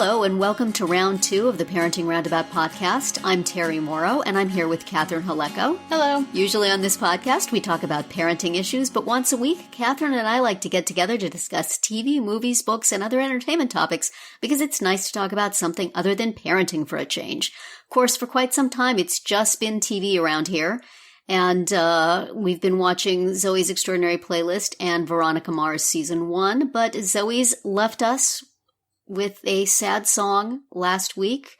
Hello, and welcome to round 2 of the Parenting Roundabout podcast. I'm Terry Morrow, and I'm here with Catherine Haleko. Hello. Usually on this podcast, we talk about parenting issues, but once a week, Catherine and I like to get together to discuss TV, movies, books, and other entertainment topics because it's nice to talk about something other than parenting for a change. Of course, for quite some time, it's just been TV around here, and we've been watching Zoe's Extraordinary Playlist and Veronica Mars Season 1, but Zoe's left us with a sad song last week.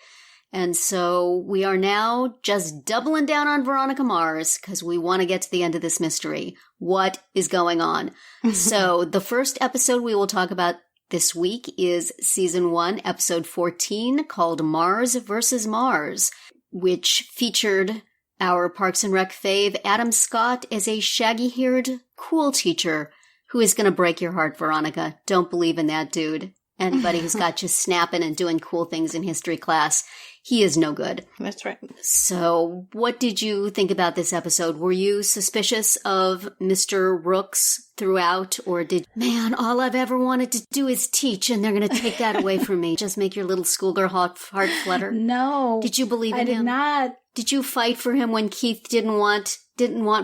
And so we are now just doubling down on Veronica Mars because we want to get to the end of this mystery. What is going on? So the first episode we will talk about this week is Season 1, Episode 14, called Mars vs. Mars, which featured our Parks and Rec fave Adam Scott as a shaggy-haired, cool teacher who is going to break your heart, Veronica. Don't believe in that dude. Anybody who's got you snapping and doing cool things in history class, he is no good. That's right. So what did you think about this episode? Were you suspicious of Mr. Rooks throughout, or man, all I've ever wanted to do is teach, and they're going to take that away from me. Just make your little schoolgirl heart flutter? No. Did you believe in him? I did not. Did you fight for him when Keith didn't want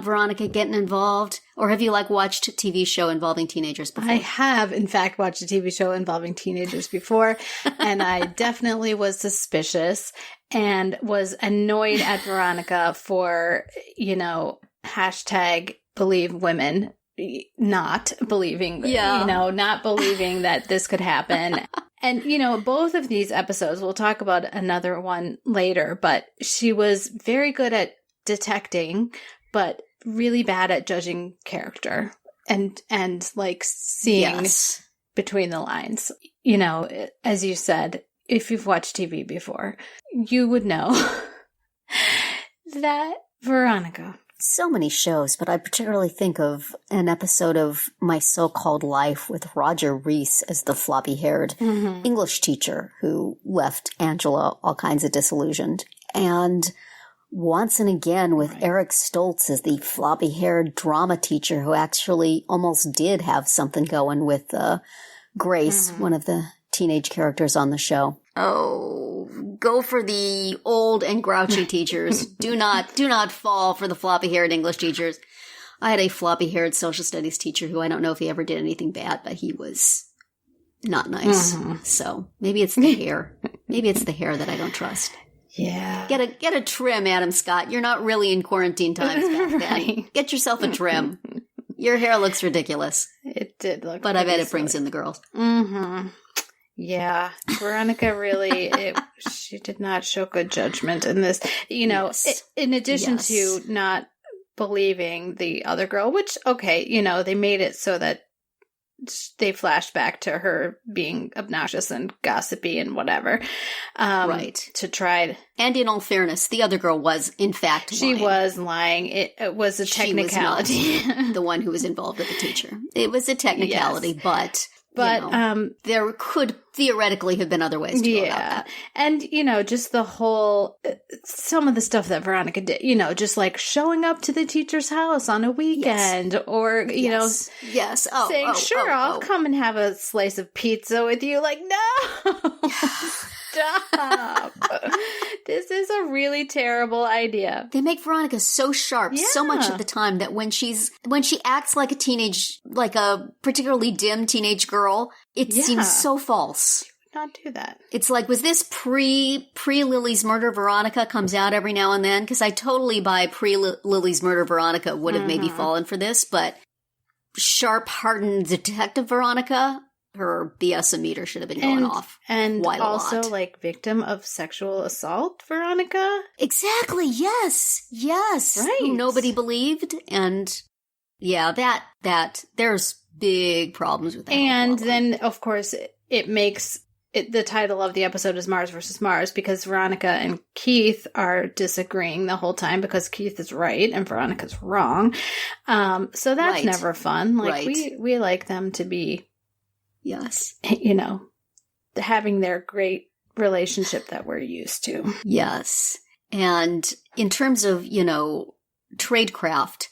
Veronica getting involved? Or have you, watched a TV show involving teenagers before? I have, in fact, watched a TV show involving teenagers before, and I definitely was suspicious and was annoyed at Veronica for, hashtag believe women, not believing, not believing that this could happen. And, both of these episodes, we'll talk about another one later, but she was very good at detecting, but really bad at judging character and seeing between the lines. As you said, if you've watched TV before, you would know that Veronica. So many shows, but I particularly think of an episode of My So-Called Life with Roger Reese as the floppy-haired English teacher who left Angela all kinds of disillusioned. And once and again with Eric Stoltz as the floppy-haired drama teacher who actually almost did have something going with Grace, one of the teenage characters on the show. Oh, go for the old and grouchy teachers. Do not fall for the floppy-haired English teachers. I had a floppy-haired social studies teacher who I don't know if he ever did anything bad, but he was not nice. So maybe it's the hair. Maybe it's the hair that I don't trust. Yeah. Get a trim, Adam Scott. You're not really in quarantine times back then. Get yourself a trim. Your hair looks ridiculous. It did look but I bet it brings in the girls. Yeah. Veronica really, she did not show good judgment in this. In addition to not believing the other girl, which, they made it so that they flashed back to her being obnoxious and gossipy and whatever. To try. And in all fairness, the other girl was, in fact, lying. She was lying. It was a technicality. She was not the one who was involved with the teacher. It was a technicality, but there could theoretically have been other ways to go about that. And, just the whole, some of the stuff that Veronica did, just like showing up to the teater's house on a weekend or, saying, I'll come and have a slice of pizza with you. Like, no, stop. This is a really terrible idea. They make Veronica so sharp so much of the time that when she acts like a particularly dim teenage girl, it seems so false. She would not do that. It's like, was this pre Lily's murder Veronica comes out every now and then? Because I totally buy pre Lily's murder Veronica would have maybe fallen for this, but sharp, hardened detective Veronica, her BS meter should have been going off. And quite also, a lot. Victim of sexual assault, Veronica? Exactly, yes. Right. Who nobody believed. And, there's big problems with that. And then, of course, it makes... the title of the episode is Mars versus Mars because Veronica and Keith are disagreeing the whole time because Keith is right and Veronica's wrong. So that's never fun. We like them to be... Yes. Having their great relationship that we're used to. Yes. And in terms of, tradecraft,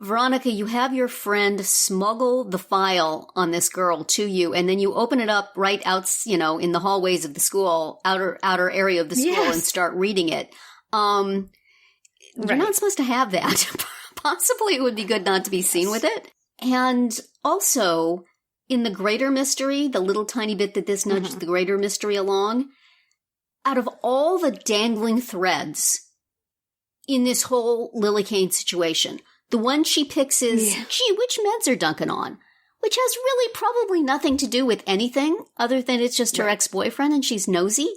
Veronica, you have your friend smuggle the file on this girl to you, and then you open it up right out, in the hallways of the school, outer area of the school, and start reading it. You're not supposed to have that. Possibly it would be good not to be seen with it. And also, in the greater mystery, the little tiny bit that this nudged the greater mystery along, out of all the dangling threads in this whole Lily Kane situation, the one she picks is, gee, which meds are Duncan on? Which has really probably nothing to do with anything other than it's just her ex-boyfriend and she's nosy.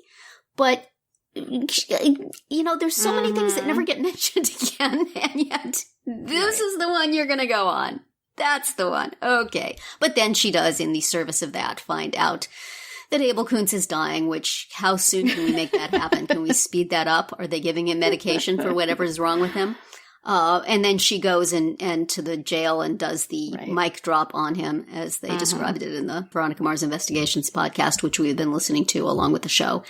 But, there's so many things that never get mentioned again, and yet this is the one you're going to go on. That's the one. Okay. But then she does, in the service of that, find out that Abel Kuntz is dying, which, how soon can we make that happen? Can we speed that up? Are they giving him medication for whatever is wrong with him? And then she goes and to the jail and does the mic drop on him, as they described it in the Veronica Mars Investigations podcast, which we've been listening to along with the show.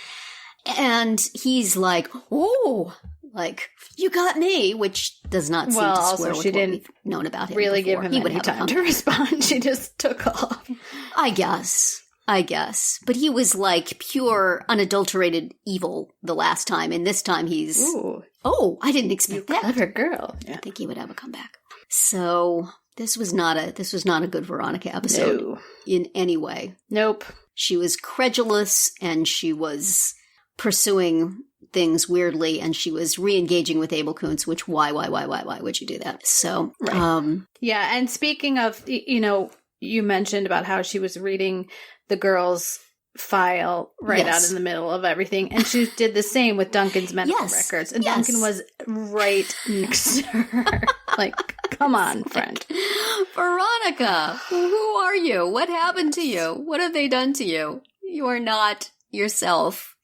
And he's like, oh, like, you got me, which does not seem to square with what we've known about him really before. Give him any time to respond. She just took off. I guess. But he was like pure, unadulterated evil the last time, and this time he's... Ooh. Oh, I didn't expect that. Clever girl. I think he would have a comeback. So this was not a good Veronica episode in any way. Nope. She was credulous, and she was pursuing things weirdly, and she was re-engaging with Abel Kuntz, which why would you do that? So, yeah, and speaking of, you mentioned about how she was reading the girl's file out in the middle of everything, and she did the same with Duncan's medical records, and Duncan was right next to her. Like, come on, friend. Veronica, who are you? What happened to you? What have they done to you? You are not yourself.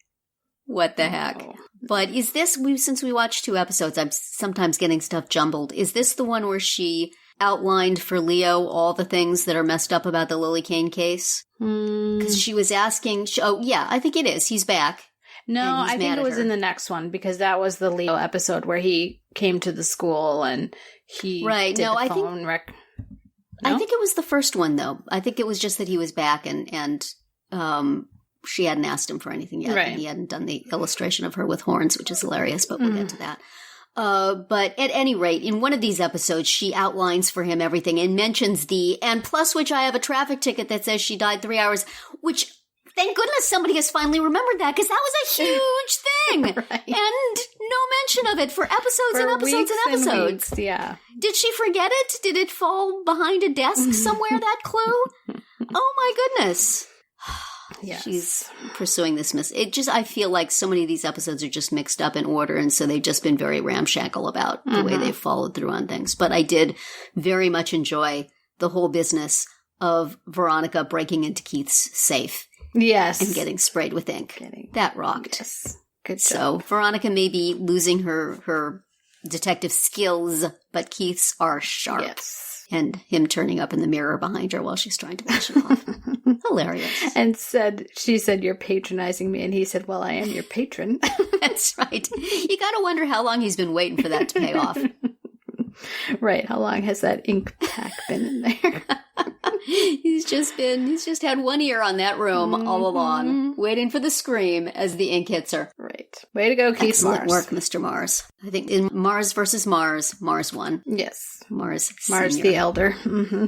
What the heck? But is this, since we watched 2 episodes, I'm sometimes getting stuff jumbled. Is this the one where she outlined for Leo all the things that are messed up about the Lily Kane case? Because she was asking, I think it is. He's back. No, I think it was in the next one, because that was the Leo episode where he came to the school and he did the phone rec. No? I think it was the first one, though. I think it was just that he was back and she hadn't asked him for anything yet. Right. And he hadn't done the illustration of her with horns, which is hilarious, but we'll get to that. But at any rate, in one of these episodes, she outlines for him everything and mentions and plus which I have a traffic ticket that says she died 3 hours, which thank goodness somebody has finally remembered that, because that was a huge thing. Right. And no mention of it for episodes and episodes and episodes. Weeks, yeah. Did she forget it? Did it fall behind a desk somewhere, that clue? Oh my goodness. Yes. She's pursuing this I feel like so many of these episodes are just mixed up in order, and so they've just been very ramshackle about the way they've followed through on things. But I did very much enjoy the whole business of Veronica breaking into Keith's safe. Yes. And getting sprayed with ink. That rocked. Yes. Good job. So Veronica may be losing her detective skills, but Keith's are sharp. Yes. And him turning up in the mirror behind her while she's trying to wash it off. Hilarious. And she said, you're patronizing me. And he said, well, I am your patron. That's right. You got to wonder how long he's been waiting for that to pay off. Right. How long has that ink pack been in there? He's just had one ear on that room all along, waiting for the scream as the ink hits her. Right. Way to go, Keith. Excellent work, Mr. Mars. I think in Mars versus Mars, Mars won. Yes. Mars Senior. The Elder. Mm-hmm.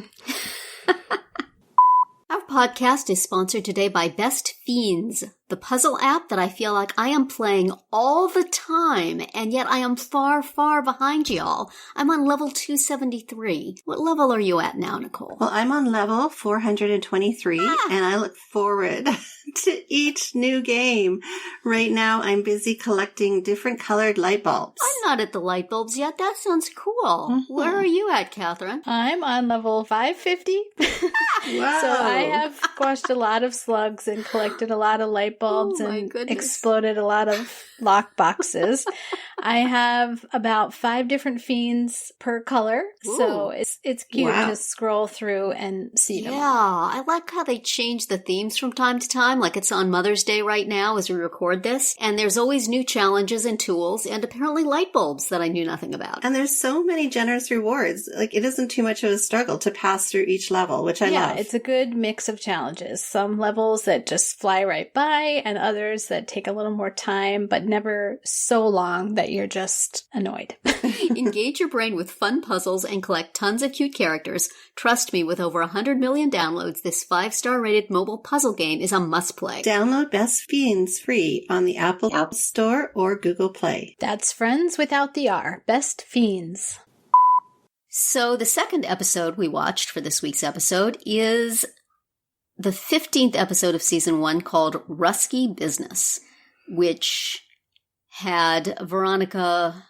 Our podcast is sponsored today by Best Fiends, the puzzle app that I feel like I am playing all the time, and yet I am far, far behind y'all. I'm on level 273. What level are you at now, Nicole? Well, I'm on level 423, and I look forward to each new game. Right now, I'm busy collecting different colored light bulbs. I'm not at the light bulbs yet. That sounds cool. Mm-hmm. Where are you at, Catherine? I'm on level 550. Wow. So I have squashed a lot of slugs and collected a lot of light bulbs and exploded a lot of lock boxes. I have about 5 different fiends per color, so it's cute to scroll through and see them. Yeah, I like how they change the themes from time to time, like it's on Mother's Day right now as we record this, and there's always new challenges and tools, and apparently light bulbs that I knew nothing about. And there's so many generous rewards. Like, it isn't too much of a struggle to pass through each level, which I love. Yeah, it's a good mix of challenges. Some levels that just fly right by, and others that take a little more time, but never so long that you're just annoyed. Engage your brain with fun puzzles and collect tons of cute characters. Trust me, with over 100 million downloads, this 5-star rated mobile puzzle game is a must-play. Download Best Fiends free on the Apple App Store or Google Play. That's friends without the R. Best Fiends. So the second episode we watched for this week's episode is the 15th episode of season 1 called Ruskie Business, which had Veronica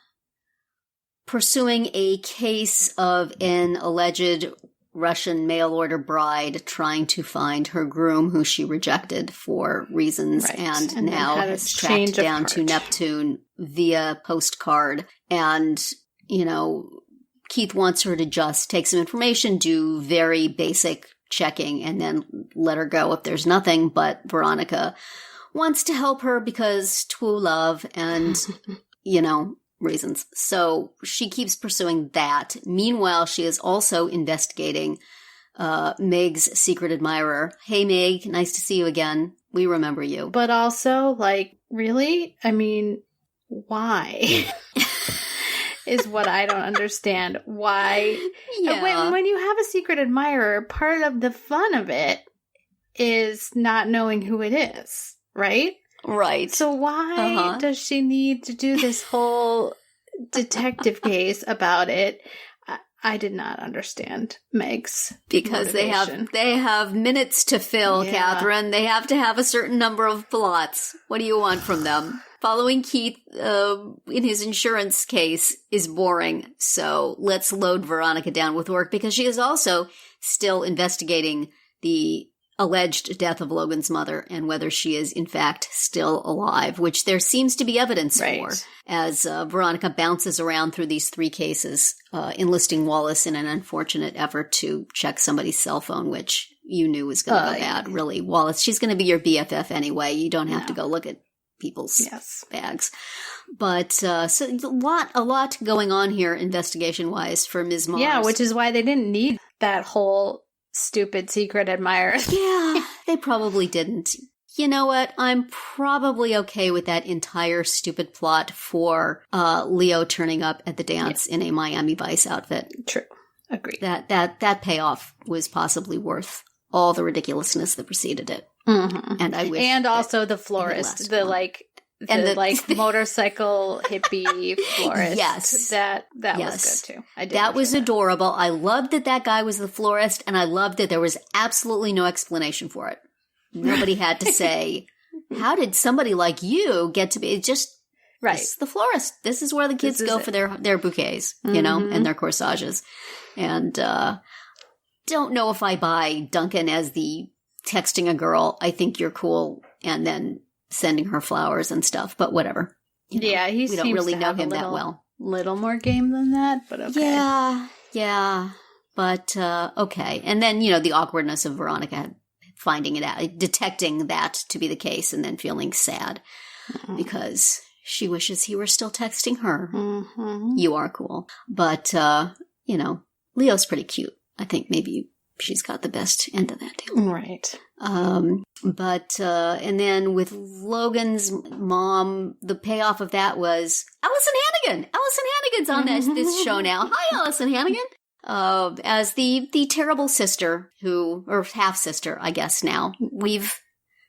pursuing a case of an alleged Russian mail-order bride trying to find her groom who she rejected for reasons, and now has tracked down to Neptune via postcard. And, you know, Keith wants her to just take some information, do very basic checking, and then let her go if there's nothing. But Veronica wants to help her because true love and, you know, reasons. So she keeps pursuing that. Meanwhile, she is also investigating Meg's secret admirer. Hey, Meg, nice to see you again. We remember you. But also, like, really? I mean, why? Is what I don't understand. Why? Yeah. When you have a secret admirer, part of the fun of it is not knowing who it is, right? Right. So why does she need to do this whole detective case about it? I did not understand Meg's because motivation. they have minutes to fill, Catherine. They have to have a certain number of plots. What do you want from them? Following Keith in his insurance case is boring, so let's load Veronica down with work because she is also still investigating the alleged death of Logan's mother and whether she is in fact still alive, which there seems to be evidence for as Veronica bounces around through these 3 cases, enlisting Wallace in an unfortunate effort to check somebody's cell phone, which you knew was going to go bad. Really, Wallace, she's going to be your BFF anyway. You don't have to go look at people's bags. But so a lot going on here investigation-wise for Ms. Mars. Yeah, which is why they didn't need that whole stupid secret admirer. Yeah, they probably didn't. You know what? I'm probably okay with that entire stupid plot for Leo turning up at the dance in a Miami Vice outfit. True. Agreed. That payoff was possibly worth all the ridiculousness that preceded it. Mm-hmm. And I wish. And also the florist, the motorcycle hippie florist. Yes. That was good too. That was adorable. I loved that guy was the florist, and I loved that there was absolutely no explanation for it. Nobody had to say, how did somebody like you get to be? It just, this is the florist. This is where the kids go for their bouquets, you know, and their corsages. And don't know if I buy Duncan as the texting a girl, I think you're cool, and then sending her flowers and stuff, but whatever. You know, we don't really know him that well. Little more game than that, but okay. Yeah, but okay. And then, you know, the awkwardness of Veronica finding it out, detecting that to be the case, and then feeling sad because she wishes he were still texting her. Mm-hmm. You are cool. But, you know, Leo's pretty cute. I think maybe she's got the best end of that deal. Right. But and then with Logan's mom, the payoff of that was Allison Hannigan. Allison Hannigan's on this show now. Hi, Allison Hannigan. As the terrible sister or half-sister, I guess now. We've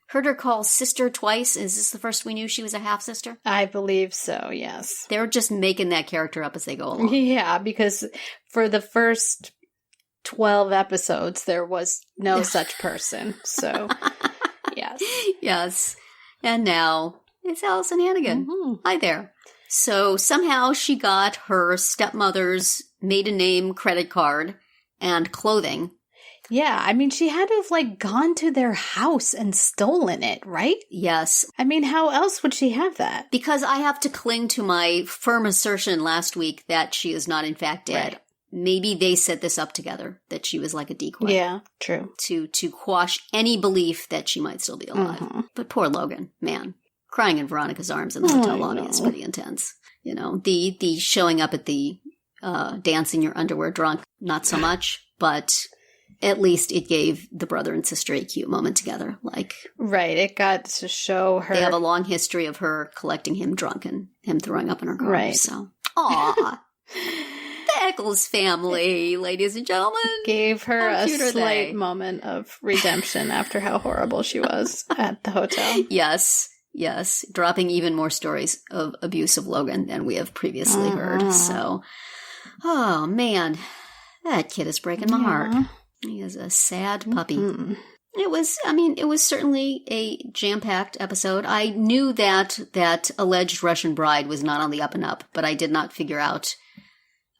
heard her call sister twice. Is this the first we knew she was a half-sister? I believe so, yes. They're just making that character up as they go along. Yeah, because for the first 12 episodes, there was no such person. So, yes. Yes. And now it's Allison Hannigan. Mm-hmm. Hi there. So somehow she got her stepmother's maiden name credit card and clothing Yeah, I mean, she had to have, like, gone to their house and stolen it, right? Yes. I mean, how else would she have that? Because I have to cling to my firm assertion last week that she is not in fact dead. Right. Maybe they set this up together, that she was like a decoy. Yeah, true. To quash any belief that she might still be alive. Mm-hmm. But poor Logan, man. Crying in Veronica's arms in the hotel lobby is pretty intense. You know, the showing up at the dance in your underwear drunk, not so much, but at least it gave the brother and sister a cute moment together. Like, right, it got to show her. They have a long history of her collecting him drunk and him throwing up in her car. Right. So, aw. The Eccles family, ladies and gentlemen. Gave her a slight moment of redemption after how horrible she was at the hotel. Yes. Dropping even more stories of abuse of Logan than we have previously heard. So, oh man, that kid is breaking my heart. He is a sad puppy. Mm-hmm. It was certainly a jam-packed episode. I knew that alleged Russian bride was not on the up and up, but I did not figure out.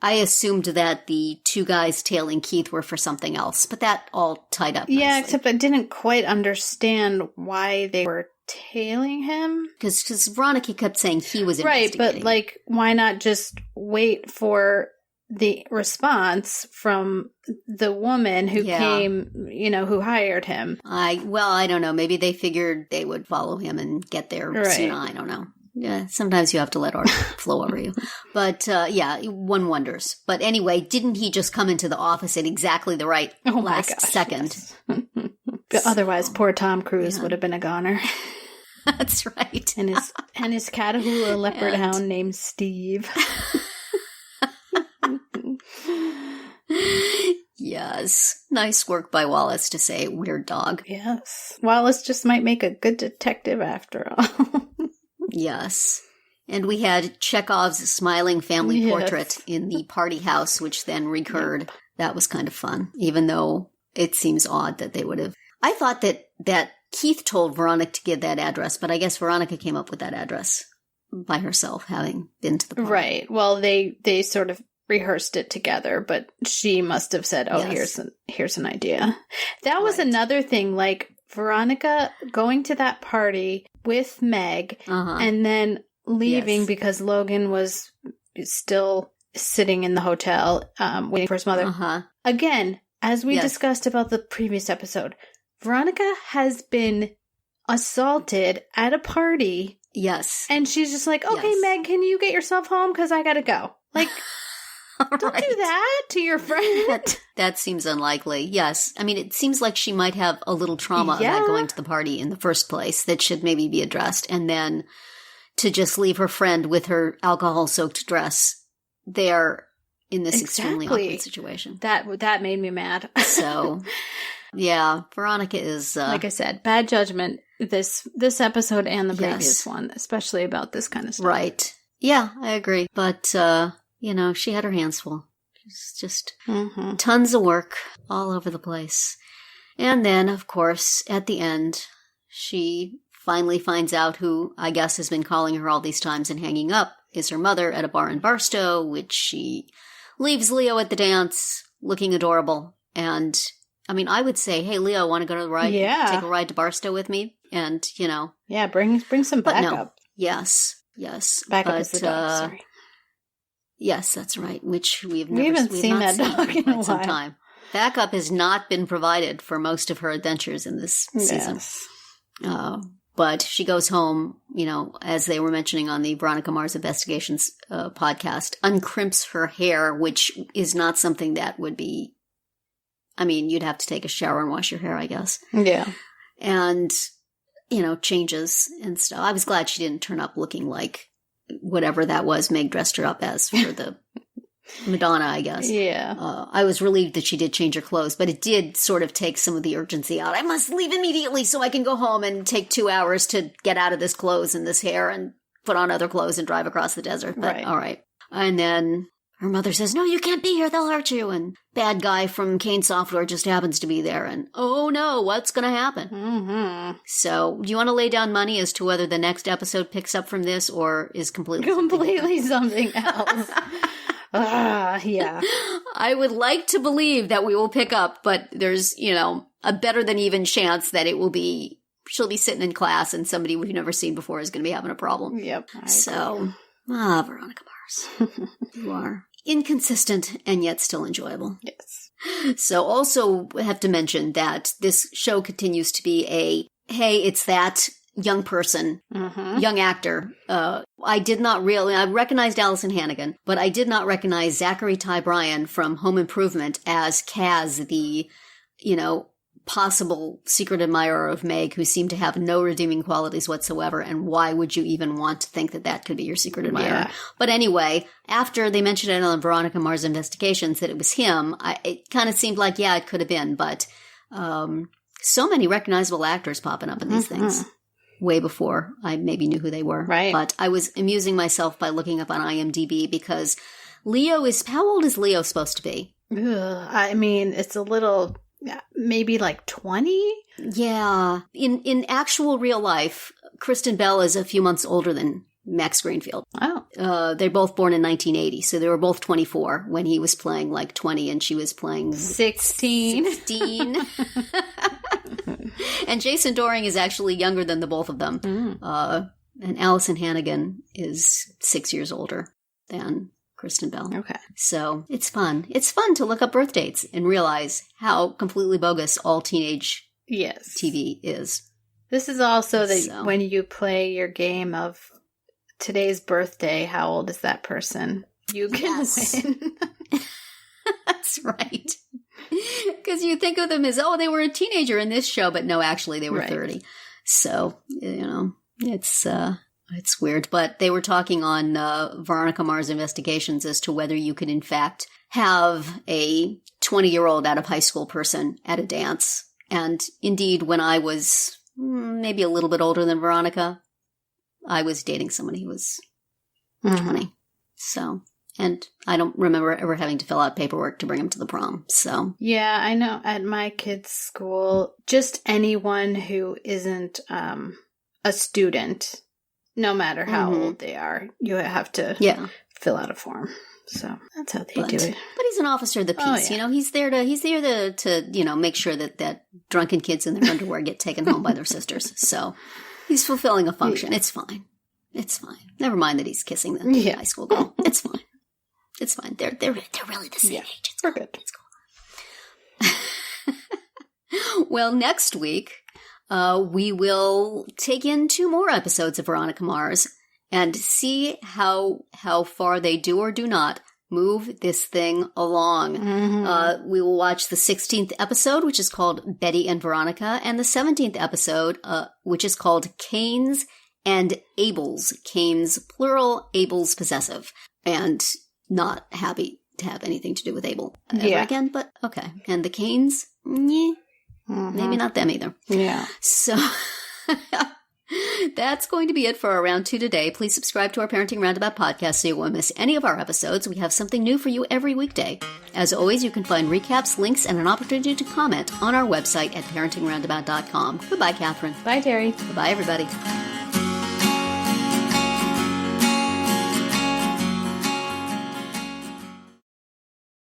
I assumed that the two guys tailing Keith were for something else, but that all tied up nicely. Yeah, except I didn't quite understand why they were tailing him. Because Veronica kept saying he was investigating. Right, but like, why not just wait for the response from the woman who came, who hired him? I don't know. Maybe they figured they would follow him and get there soon. I don't know. Yeah, sometimes you have to let art flow over you. But, one wonders. But anyway, didn't he just come into the office at exactly the right last second? Yes. Otherwise, poor Tom Cruise would have been a goner. That's right. And his Catahoula leopard hound named Steve. Yes. Nice work by Wallace to say weird dog. Yes. Wallace just might make a good detective after all. Yes. And we had Chekhov's smiling family portrait in the party house, which then recurred. Yep. That was kind of fun, even though it seems odd that they would have. I thought that Keith told Veronica to give that address, but I guess Veronica came up with that address by herself, having been to the party. Right. Well, they sort of rehearsed it together, but she must have said, here's an idea. That was another thing, like Veronica going to that party with Meg and then leaving because Logan was still sitting in the hotel waiting for his mother. Again, as we discussed about the previous episode, Veronica has been assaulted at a party. Yes. And she's just like, okay, Meg, can you get yourself home? Because I gotta go. Like, don't do that to your friend. That seems unlikely. Yes. I mean, it seems like she might have a little trauma about going to the party in the first place that should maybe be addressed. And then to just leave her friend with her alcohol-soaked dress there in this extremely awkward situation. That made me mad. So, yeah, Veronica is... like I said, bad judgment this episode and the previous one, especially about this kind of stuff. Right. Yeah, I agree. But, she had her hands full. It's just tons of work all over the place. And then, of course, at the end, she finally finds out who, I guess, has been calling her all these times and hanging up is her mother at a bar in Barstow, which she leaves Leo at the dance looking adorable. And, I mean, I would say, hey, Leo, want to go to the ride? Yeah. Take a ride to Barstow with me? And, Yeah, bring some backup. No. Yes. Backup is the dog, sorry. Yes, that's right. Which we haven't seen that dog in a while. Some time. Backup has not been provided for most of her adventures in this season. But she goes home, as they were mentioning on the Veronica Mars Investigations podcast, uncrimps her hair, which is not something that would be. I mean, you'd have to take a shower and wash your hair, I guess. Yeah, and changes and stuff. I was glad she didn't turn up looking like whatever that was Meg dressed her up as for the Madonna, I guess. Yeah. I was relieved that she did change her clothes, but it did sort of take some of the urgency out. I must leave immediately so I can go home and take 2 hours to get out of this clothes and this hair and put on other clothes and drive across the desert. But, all right. And then her mother says, no, you can't be here. They'll hurt you. And bad guy from Kane Software just happens to be there. And, oh no, what's going to happen? Mm-hmm. So do you want to lay down money as to whether the next episode picks up from this or is completely something else? Yeah. I would like to believe that we will pick up, but there's, a better than even chance that she'll be sitting in class and somebody we've never seen before is going to be having a problem. Yep. Veronica Mars. You are inconsistent and yet still enjoyable. Yes. So also have to mention that this show continues to be hey, it's that young person, young actor. I recognized Allison Hannigan, but I did not recognize Zachary Ty Bryan from Home Improvement as Kaz, the, possible secret admirer of Meg, who seemed to have no redeeming qualities whatsoever. And why would you even want to think that could be your secret admirer? Yeah. But anyway, after they mentioned it on Veronica Mars Investigations that it was him, it kind of seemed like, it could have been. But so many recognizable actors popping up in these things. Way before I maybe knew who they were. Right. But I was amusing myself by looking up on IMDb because how old is Leo supposed to be? I mean, it's a little... maybe like 20? Yeah. In actual real life, Kristen Bell is a few months older than Max Greenfield. Oh. They're both born in 1980, so they were both 24 when he was playing like 20 and she was playing 16. And Jason Dohring is actually younger than the both of them. And Allison Hannigan is 6 years older than Kristen Bell. Okay. So it's fun. It's fun to look up birth dates and realize how completely bogus all teenage TV is. This is also when you play your game of today's birthday, how old is that person? You can win. That's right. Because you think of them as, they were a teenager in this show, but no, actually they were 30. So, it's weird, but they were talking on Veronica Mars Investigations as to whether you could, in fact, have a 20-year-old out of high school person at a dance. And indeed, when I was maybe a little bit older than Veronica, I was dating somebody who was 20. So, and I don't remember ever having to fill out paperwork to bring him to the prom. So, yeah, I know at my kids' school, just anyone who isn't a student, no matter how old they are, you have to fill out a form. So that's how they do it. But he's an officer of the peace. He's there to make sure that drunken kids in their underwear get taken home by their sisters. So he's fulfilling a function. Yeah. It's fine. It's fine. Never mind that he's kissing the high school girl. It's fine. It's fine. They're really the same age. It's cool. Good. It's cool. Well, next week, we will take in 2 more episodes of Veronica Mars and see how far they do or do not move this thing along. We will watch the 16th episode, which is called Betty and Veronica, and the 17th episode, which is called Cain's and Abel's. Cain's plural, Abel's possessive. And not happy to have anything to do with Abel ever again, but okay. And the Cains, maybe not them either. Yeah. So that's going to be it for our round 2 today. Please subscribe to our Parenting Roundabout podcast so you won't miss any of our episodes. We have something new for you every weekday. As always, you can find recaps, links, and an opportunity to comment on our website at parentingroundabout.com. Goodbye, Catherine. Bye, Terry. Goodbye, everybody.